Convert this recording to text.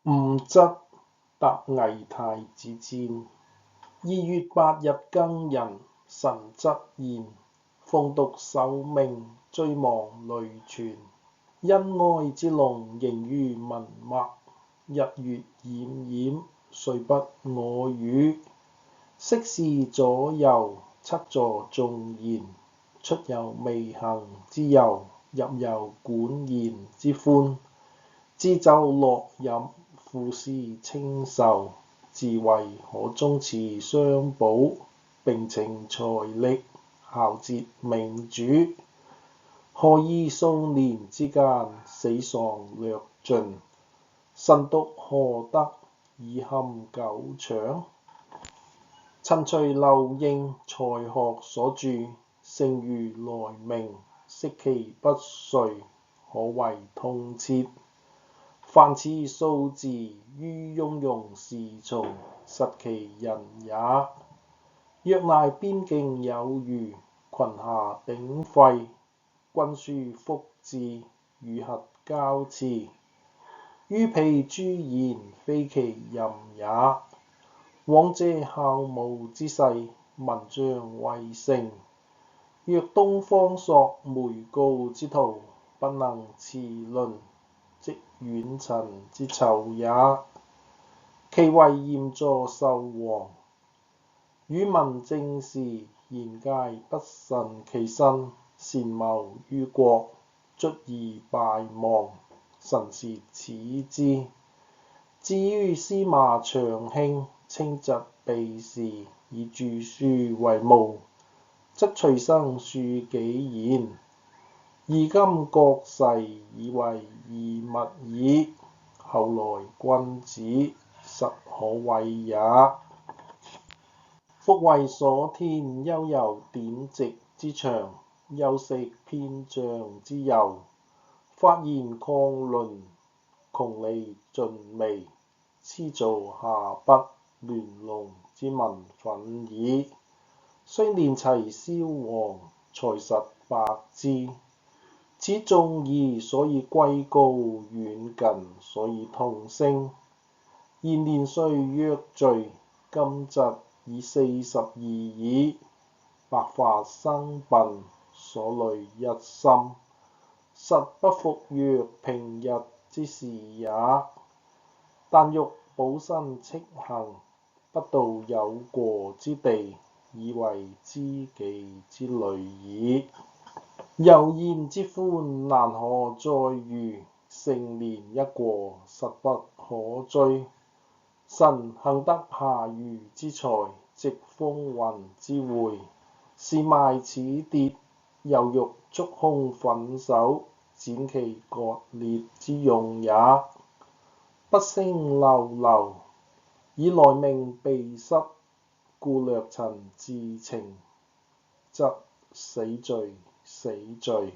吳質答魏太子戰。2月8日庚寅，辰則巳，奉讀受命，追望雷泉。恩愛之龍形如文墨，日月奄奄，雖不我與。昔時左右，側坐眾賢，出遊微行之遊，入遊管弦之歡。置酒樂飲，賦詩清秀，自謂可終始相保，並請財力，孝節明主。何以數年之間，死喪略盡，臣獨何得，以堪九腸。陳隨劉應才學所著，聲如來鳴，釋其不遂，可謂通徹。凡此數字，於庸庸士從，實其人也。若乃邊境有餘，群下鼎沸，軍書復置，與核交馳。於彼諸賢，非其任也。往借校務之勢，文章為成。若東方朔梅皋之徒，不能馳麟，即遠塵之囚也。其為嚴助受王，與民政事，賢皆不慎其身，擅謀於國，卒而敗亡，臣竊恥之。至於司馬長卿，清疾避仕，以著書為務，則隨生書幾言。而今國勢，以為異物矣。後來君子，實可畏也。復為所添，悠遊典籍之長，休息篇章之由。發言曠論，窮理盡微，始造下筆，亂龍之文粉矣。雖年齊蕭王，才實百之。此眾義，所以歸高，遠近，所以同聲。然年歲若序，今則已42矣。白髮生鬢，所累一心，實不復若平日之事也。但欲保身戚行，不到有過之地，已為知己之累矣。悠然之歡，難可再遇，盛年一過，實不可追。臣幸得下愚之才，值風雲之會，是賣此牒，猶欲觸凶粉首，剪其割裂之用也。不勝溜溜，以來命避失，故略陳自情，則死罪死罪。